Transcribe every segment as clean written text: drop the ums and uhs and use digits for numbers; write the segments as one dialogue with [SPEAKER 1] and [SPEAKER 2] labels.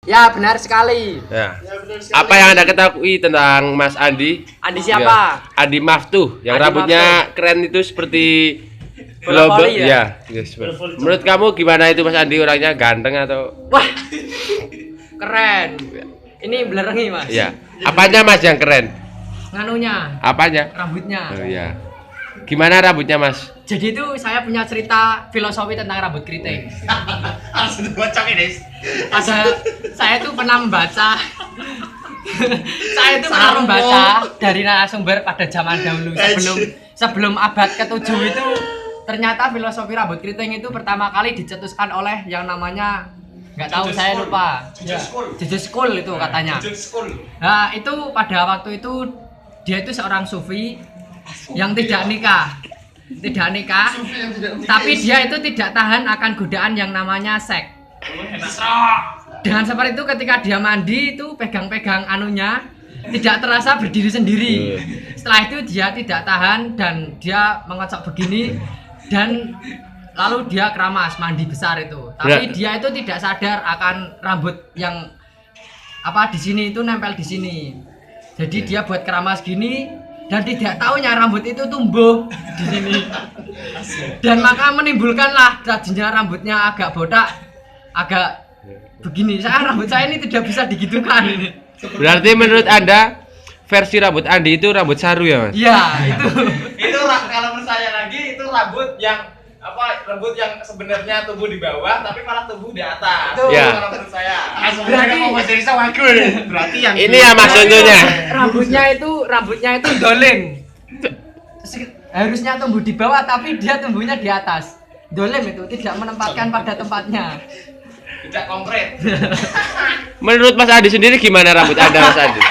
[SPEAKER 1] Ya, benar sekali.
[SPEAKER 2] Ya. Apa yang Anda ketahui tentang Mas Andi?
[SPEAKER 1] Andi siapa?
[SPEAKER 2] Ya. Andi Maftuh, yang
[SPEAKER 1] Andi
[SPEAKER 2] rambutnya keren itu seperti
[SPEAKER 1] Bola
[SPEAKER 2] global.
[SPEAKER 1] voli ya?
[SPEAKER 2] Yes, menurut kamu gimana itu Mas Andi, orangnya ganteng atau?
[SPEAKER 1] Wah, keren. Ini belerengi mas.
[SPEAKER 2] Ya. Apanya Mas yang keren?
[SPEAKER 1] Nganunya,
[SPEAKER 2] Apanya?
[SPEAKER 1] rambutnya.
[SPEAKER 2] Oh iya. Gimana rambutnya Mas?
[SPEAKER 1] Jadi itu saya punya cerita filosofi tentang rambut keriting.
[SPEAKER 3] Langsung bocok ini.
[SPEAKER 1] Saya itu pernah membaca. Saya itu pernah membaca dari narasumber pada zaman dahulu sebelum abad ke-7 itu ternyata filosofi rambut keriting itu pertama kali dicetuskan oleh yang namanya nggak tahu, saya lupa. Jesus School itu katanya. Nah itu pada waktu itu dia itu seorang sufi yang tidak nikah, tapi dia itu tidak tahan akan godaan yang namanya seks. Dengan seperti itu ketika dia mandi itu pegang-pegang anunya tidak terasa berdiri sendiri. Setelah itu dia tidak tahan dan dia mengocok begini dan lalu dia keramas mandi besar itu. Tapi dia itu tidak sadar akan rambut yang apa di sini itu nempel di sini. Jadi dia buat keramas gini dan tidak tahunya rambut itu tumbuh di sini. Dan maka menimbulkanlah tadinya rambutnya agak botak, agak begini. Rambut saya ini tidak bisa digitukan ini.
[SPEAKER 2] Berarti menurut Anda versi rambut Andi itu rambut saru ya Mas?
[SPEAKER 1] Iya itu.
[SPEAKER 3] Itu kalau menurut saya lagi itu rambut yang rambut yang sebenarnya tumbuh di bawah tapi malah tumbuh di atas.
[SPEAKER 1] Tuh.
[SPEAKER 2] Ya.
[SPEAKER 3] Kalau menurut saya.
[SPEAKER 4] Berarti yang
[SPEAKER 2] Ini ya Mas contohnya.
[SPEAKER 1] Rambutnya itu doleng. Harusnya tumbuh di bawah tapi dia tumbuhnya di atas. Dolem itu tidak menempatkan pada tempatnya.
[SPEAKER 3] Tidak konkret.
[SPEAKER 2] Menurut Mas Andi sendiri gimana rambut Anda Mas Andi?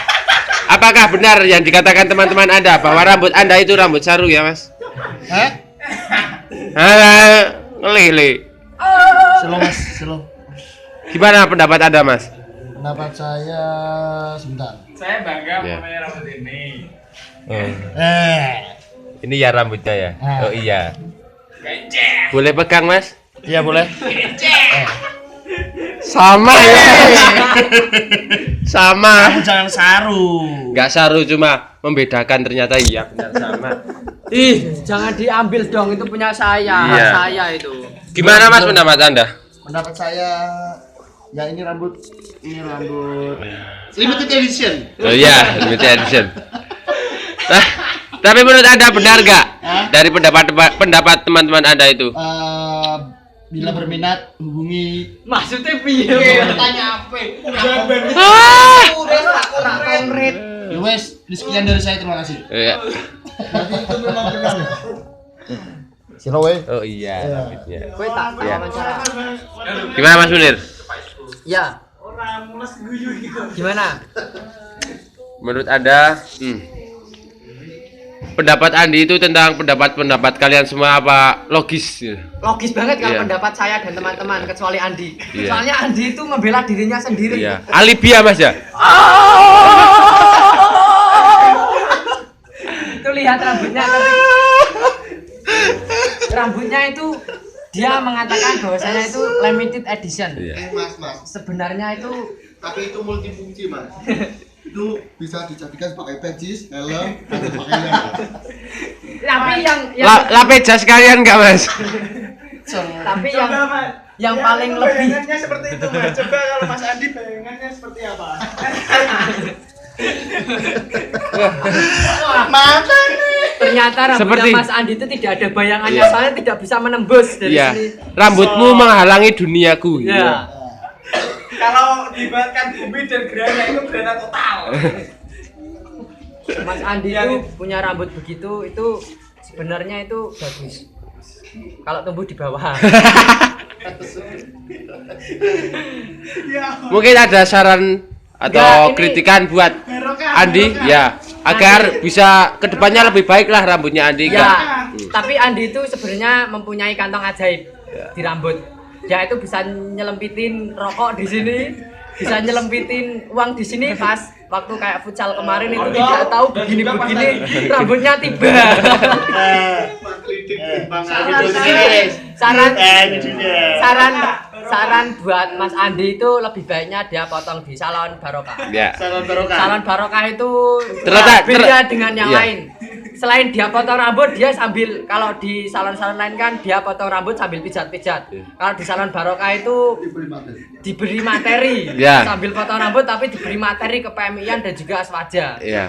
[SPEAKER 2] Apakah benar yang dikatakan teman-teman Anda bahwa rambut Anda itu rambut saru ya Mas? Ngelih.
[SPEAKER 4] Slow mas, slow.
[SPEAKER 2] Gimana pendapat Anda Mas?
[SPEAKER 4] Pendapat saya sebentar.
[SPEAKER 3] Saya bangga
[SPEAKER 2] Ya.
[SPEAKER 3] punya rambut ini.
[SPEAKER 2] Ini ya rambutnya ya? Oh iya.
[SPEAKER 3] Gajah.
[SPEAKER 2] Boleh pegang Mas?
[SPEAKER 4] Iya boleh.
[SPEAKER 2] Sama ya. Sama.
[SPEAKER 4] Jangan saru.
[SPEAKER 2] Enggak saru, cuma membedakan ternyata iya benar sama.
[SPEAKER 1] Jangan diambil dong, itu punya saya.
[SPEAKER 2] Iya.
[SPEAKER 1] Saya itu.
[SPEAKER 2] Gimana Mas pendapat Anda?
[SPEAKER 4] Pendapat saya ya ini rambut limited edition.
[SPEAKER 2] Oh iya, limited edition. Nah, tapi menurut Anda benar nggak dari pendapat teman-teman Anda itu?
[SPEAKER 4] Bila berminat hubungi.
[SPEAKER 1] Maksudnya piye?
[SPEAKER 3] Tanya apa?
[SPEAKER 1] Udah konkret.
[SPEAKER 4] Wes, sekian dari saya, terima kasih.
[SPEAKER 2] Iya.
[SPEAKER 4] Berarti itu memang benar. Silo we.
[SPEAKER 2] Oh iya, rambutnya.
[SPEAKER 1] Kowe tak
[SPEAKER 2] Iya.
[SPEAKER 1] wawancara.
[SPEAKER 2] Gimana Mas Munir?
[SPEAKER 1] Ya. Gimana?
[SPEAKER 2] Menurut Anda, pendapat Andi itu tentang pendapat kalian semua apa logis?
[SPEAKER 1] Logis banget kalau
[SPEAKER 2] Iya.
[SPEAKER 1] pendapat saya dan teman-teman kecuali Andi.
[SPEAKER 2] Iya.
[SPEAKER 1] Soalnya Andi itu membela dirinya sendiri.
[SPEAKER 2] Iya. Alibi ya Mas ya?
[SPEAKER 1] Itu lihat rambutnya rambutnya itu dia mengatakan bahwasanya itu limited edition.
[SPEAKER 2] Iya.
[SPEAKER 4] Mas.
[SPEAKER 1] Sebenarnya itu
[SPEAKER 4] Tapi itu multifungsi mas. Itu bisa dijadikan sebagai pejis, helm, atau sebagainya.
[SPEAKER 1] tapi yang
[SPEAKER 2] Lapeja sekalian nggak Mas?
[SPEAKER 1] tapi yang paling lebih
[SPEAKER 3] Bayangannya seperti itu Mas. Coba kalau Mas Andi bayangannya seperti apa?
[SPEAKER 4] Mata nih.
[SPEAKER 1] ternyata rambutnya
[SPEAKER 2] Seperti-
[SPEAKER 1] Mas Andi itu tidak ada bayangannya,
[SPEAKER 2] Iya.
[SPEAKER 1] soalnya tidak bisa menembus dari
[SPEAKER 2] Iya.
[SPEAKER 1] sini.
[SPEAKER 2] Rambutmu menghalangi duniaku.
[SPEAKER 1] Ya.
[SPEAKER 3] Kalau diibaratkan bumi dan gerhana itu gerhana total.
[SPEAKER 1] Mas Andi itu punya rambut begitu, itu sebenarnya itu bagus. Kalau tumbuh di bawah.
[SPEAKER 2] Mungkin ada saran atau
[SPEAKER 1] Enggak, ini-
[SPEAKER 2] kritikan buat Andi ya agar bisa kedepannya lebih baik lah rambutnya Andi.
[SPEAKER 1] Ya,
[SPEAKER 2] Enggak?
[SPEAKER 1] tapi Andi itu sebenarnya mempunyai kantong ajaib di rambut. Dia itu bisa nyelempitin rokok di sini, bisa nyelempitin uang di sini pas waktu kayak futsal kemarin itu tidak tahu begini-begini rambutnya tiba. saran saran buat Mas Andi itu lebih baiknya dia potong di salon barokah.
[SPEAKER 2] Ya.
[SPEAKER 3] Salon barokah.
[SPEAKER 1] Salon barokah itu
[SPEAKER 2] Terletak-
[SPEAKER 1] beda dengan yang
[SPEAKER 2] iya.
[SPEAKER 1] lain. Selain dia potong rambut, dia sambil kalau di salon-salon lain kan dia potong rambut sambil pijat-pijat.
[SPEAKER 2] Iya.
[SPEAKER 1] Kalau di salon barokah itu diberi materi
[SPEAKER 2] Iya.
[SPEAKER 1] sambil potong rambut tapi diberi materi ke PMI-an dan juga Aswaja.
[SPEAKER 2] Iya.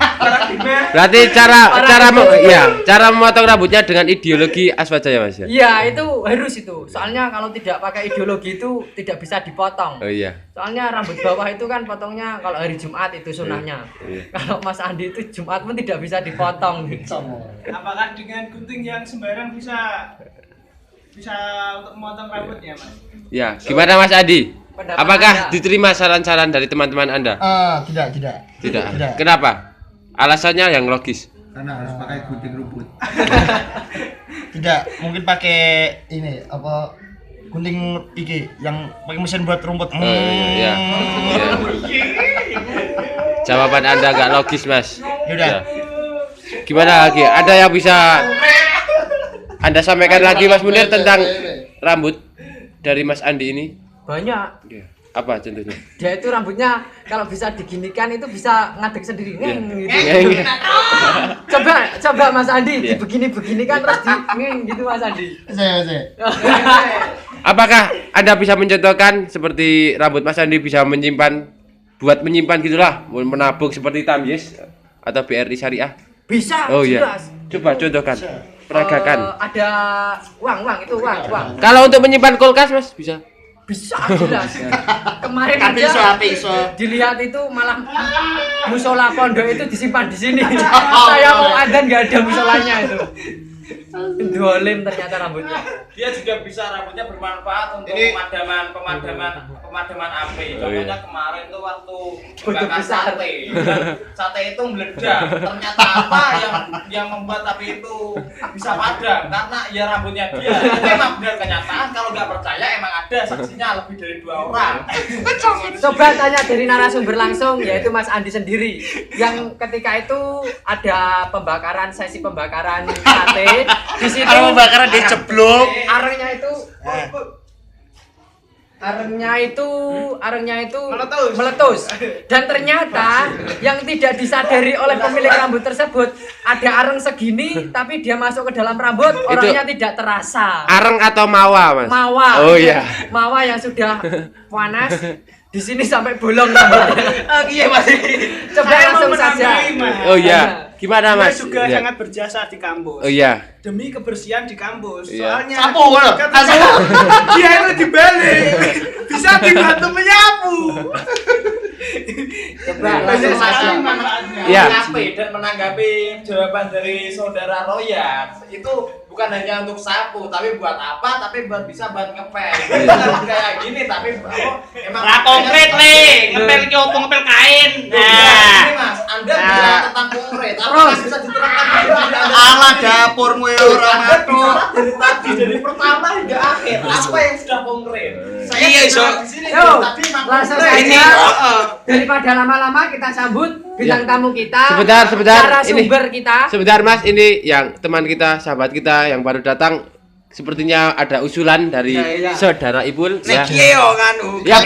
[SPEAKER 2] Berarti cara memotong rambutnya dengan ideologi Aswaja ya Mas ya?
[SPEAKER 1] Iya, itu harus itu. Soalnya kalau tidak pakai ideologi itu tidak bisa dipotong.
[SPEAKER 2] Oh iya.
[SPEAKER 1] Soalnya rambut bawah itu kan potongnya kalau hari Jumat itu sunahnya.
[SPEAKER 2] Iya.
[SPEAKER 1] Kalau Mas Andi itu Jumat pun tidak bisa dipotong.
[SPEAKER 5] Apakah dengan gunting yang sembarang bisa untuk memotong rambutnya, Mas?
[SPEAKER 2] Ya, gimana Mas Adi?
[SPEAKER 1] Pendapat
[SPEAKER 2] Apakah
[SPEAKER 1] Anda?
[SPEAKER 2] diterima saran-saran dari teman-teman Anda?
[SPEAKER 4] Tidak.
[SPEAKER 2] Tidak. Kenapa? Alasannya yang logis.
[SPEAKER 4] Karena harus pakai gunting rumput.
[SPEAKER 6] Tidak, mungkin pakai ini apa gunting iki yang pakai mesin buat rumput.
[SPEAKER 2] Iya. Jawaban Anda agak logis, Mas.
[SPEAKER 6] Yaudah.
[SPEAKER 2] Ya. Gimana lagi? Ada yang bisa Anda sampaikan lagi Mas Munir tentang rambut dari Mas Andi ini?
[SPEAKER 1] Banyak.
[SPEAKER 2] Ya. Apa contohnya?
[SPEAKER 1] Dia itu rambutnya kalau bisa diginikan itu bisa ngadek sendiri. Ngeng gitu.
[SPEAKER 2] Ngeng.
[SPEAKER 1] Coba Mas Andi
[SPEAKER 2] Iya.
[SPEAKER 1] dibegini-beginikan terus di ngeng gitu Mas Andi.
[SPEAKER 6] Saya.
[SPEAKER 2] Apakah Anda bisa mencontohkan seperti rambut Mas Andi bisa menyimpan gitulah, menabung seperti Tamyiz atau BRI Syariah?
[SPEAKER 1] Bisa,
[SPEAKER 2] Oh iya.
[SPEAKER 1] jelas.
[SPEAKER 2] Coba contohkan. Peragakan.
[SPEAKER 1] Ada uang itu uang.
[SPEAKER 2] Kalau untuk menyimpan kulkas Mas bisa?
[SPEAKER 1] Bisa jelas. Kemarin
[SPEAKER 6] Tapi
[SPEAKER 1] aja
[SPEAKER 6] iso.
[SPEAKER 1] dilihat itu malah musola pondok itu disimpan di sini. Saya mau adzan nggak ada musolanya itu. Dolim ternyata rambutnya.
[SPEAKER 3] Dia juga bisa rambutnya bermanfaat untuk pemadaman api.
[SPEAKER 2] Oh, iya.
[SPEAKER 3] Contohnya kemarin tuh waktu
[SPEAKER 1] Butuh
[SPEAKER 3] bakar
[SPEAKER 1] besar.
[SPEAKER 3] sate. Sate itu meledak. Ternyata apa yang membuat api itu bisa padam? Karena ya rambutnya dia. Itu emang benar kenyataan. Kalau nggak percaya emang ada saksinya lebih dari 2 orang.
[SPEAKER 1] Coba tanya dari narasumber langsung yaitu Mas Andi sendiri yang ketika itu ada sesi pembakaran sate di situ
[SPEAKER 6] Kalau bakaran diceblok.
[SPEAKER 1] arengnya itu meletus dan ternyata yang tidak disadari oleh pemilik rambut tersebut ada areng segini tapi dia masuk ke dalam rambut orangnya tidak terasa.
[SPEAKER 2] Areng atau mawa, Mas?
[SPEAKER 1] Mawa.
[SPEAKER 2] Oh iya.
[SPEAKER 1] Mawa yang sudah panas di sini sampai bolong rambutnya.
[SPEAKER 6] Iya, Mas.
[SPEAKER 1] Coba langsung saja.
[SPEAKER 2] Oh iya. Gimana, Mas?
[SPEAKER 5] Dia juga
[SPEAKER 2] Iya.
[SPEAKER 5] sangat berjasa di kampus.
[SPEAKER 2] Oh iya.
[SPEAKER 5] Demi kebersihan di kampus.
[SPEAKER 2] Iya.
[SPEAKER 5] Soalnya
[SPEAKER 6] Sapu, ngono.
[SPEAKER 5] ketika dia itu dibalik, bisa dibantu menyapu.
[SPEAKER 1] Coba langsung saja.
[SPEAKER 2] Iya.
[SPEAKER 3] Menanggapi jawaban dari saudara Royan itu bukan hanya untuk sapu, tapi buat apa? Tapi buat bisa buat ngepel. Bukan kayak gini, tapi emang
[SPEAKER 6] Ra konkret le, ngepel ki opo ngepel kain.
[SPEAKER 3] Nah, ini Mas, Anda bicara tentang konkret, apa
[SPEAKER 1] Terus.
[SPEAKER 3] bisa diterangkan dulu Anda?
[SPEAKER 6] Ala dapurmu ya ora
[SPEAKER 3] Anda
[SPEAKER 6] matuk.
[SPEAKER 3] bicara dari tadi dari pertama hingga akhir, apa yang sudah konkret? Saya
[SPEAKER 6] Iya,
[SPEAKER 3] bicara
[SPEAKER 6] Iso.
[SPEAKER 3] di sini
[SPEAKER 1] Yo,
[SPEAKER 3] tadi memang
[SPEAKER 1] langsung
[SPEAKER 3] konkret.
[SPEAKER 1] saja. Daripada lama-lama kita sambut bintang tamu kita.
[SPEAKER 2] Sebentar.
[SPEAKER 1] Narasumber kita.
[SPEAKER 2] Sebentar, Mas. Ini yang teman kita, sahabat kita yang baru datang. Sepertinya ada usulan dari saudara Ipul.
[SPEAKER 6] Nek kiye yo nganu.
[SPEAKER 2] Ya,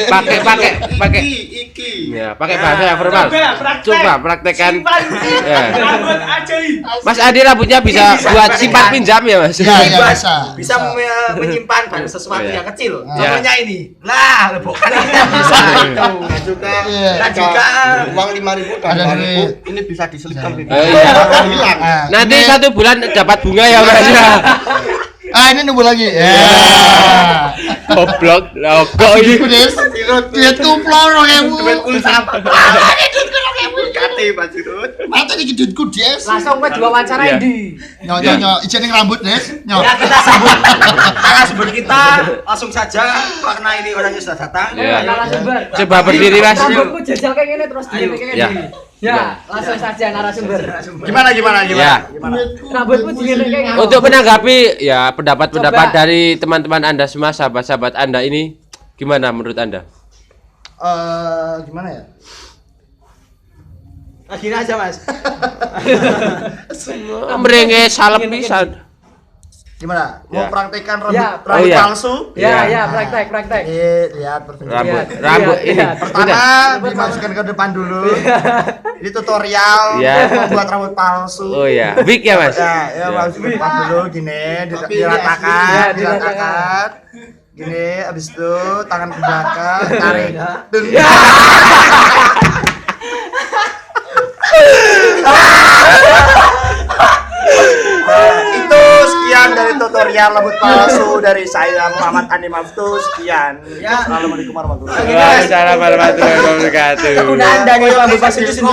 [SPEAKER 2] pakai
[SPEAKER 6] iki.
[SPEAKER 2] ya, pakai bahasa yang formal. Coba praktekkan. Ya.
[SPEAKER 5] Rambut ajaib.
[SPEAKER 2] Mas Adi rambutnya bisa buat simpan pinjam ya, Mas?
[SPEAKER 4] Ya, bisa.
[SPEAKER 6] Bisa menyimpan sesuatu
[SPEAKER 2] Iya.
[SPEAKER 6] yang kecil.
[SPEAKER 2] Ya.
[SPEAKER 6] Contohnya ini. Lah, bukan bisa itu.
[SPEAKER 4] Juga.
[SPEAKER 6] Dan juga
[SPEAKER 4] uang 5.000
[SPEAKER 6] ada
[SPEAKER 4] dan
[SPEAKER 6] duit. Ini bisa diselipkan
[SPEAKER 2] Oh, iya.
[SPEAKER 6] hilang.
[SPEAKER 2] Nanti 1 bulan dapat bunga ya, Mas.
[SPEAKER 4] Ini nunggu lagi. Ya.
[SPEAKER 2] Goblok. Lah kok ini.
[SPEAKER 4] Des. Dia tumplo 2.000.
[SPEAKER 6] Duit pulsa apa? Kate Mas Dirut.
[SPEAKER 4] Mata iki duitku, Des.
[SPEAKER 1] Langsung ke diwawancara
[SPEAKER 2] Iya.
[SPEAKER 1] Indi.
[SPEAKER 4] Nyo ijen ning rambut, Des. Nyo.
[SPEAKER 6] Ya kita sambut narasumber kita langsung saja karena ini orangnya sudah datang.
[SPEAKER 2] Iya.
[SPEAKER 1] Narasumber.
[SPEAKER 2] Coba berdiri, Mas.
[SPEAKER 1] Rambutku jajal kayak gini terus
[SPEAKER 6] Ayo.
[SPEAKER 1] gini kayak
[SPEAKER 2] Ya.
[SPEAKER 1] gini. Ya, langsung saja narasumber.
[SPEAKER 6] Gimana?
[SPEAKER 2] Ya.
[SPEAKER 1] Rambutku gini kayak gini.
[SPEAKER 2] Untuk menanggapi ya pendapat-pendapat
[SPEAKER 1] Coba.
[SPEAKER 2] dari teman-teman Anda semua, sahabat-sahabat Anda ini, gimana menurut Anda?
[SPEAKER 6] Gimana ya? Gini aja Mas.
[SPEAKER 2] Merenge salep pisan.
[SPEAKER 6] Gimana? Mau
[SPEAKER 2] Ya.
[SPEAKER 6] praktekkan rambut,
[SPEAKER 1] Ya.
[SPEAKER 6] rambut
[SPEAKER 2] Oh, iya.
[SPEAKER 6] palsu?
[SPEAKER 1] Ya,
[SPEAKER 2] Iya.
[SPEAKER 1] ya, praktek.
[SPEAKER 6] Ini lihat pertunjukan.
[SPEAKER 2] Rambut
[SPEAKER 1] Iya,
[SPEAKER 2] ini.
[SPEAKER 1] iya.
[SPEAKER 6] Pertama
[SPEAKER 2] Udah.
[SPEAKER 6] dimasukkan ke depan dulu. Ini tutorial
[SPEAKER 2] Iya.
[SPEAKER 6] membuat rambut palsu.
[SPEAKER 2] Oh ya, wig ya Mas.
[SPEAKER 6] Ya, masuk ke depan dulu gini,
[SPEAKER 4] Tapi
[SPEAKER 6] diratakan,
[SPEAKER 1] Ya,
[SPEAKER 6] diratakan. Gini, habis itu tangan ke belakang, tarik. Dun. Itu sekian dari tutorial rambut palsu dari saya Muhammad Andi Maftu. Sekian. Ya, assalamualaikum warahmatullahi wabarakatuh.
[SPEAKER 2] Waalaikumsalam warahmatullahi wabarakatuh.
[SPEAKER 1] Kegunaan dari rambut palsu itu sendiri.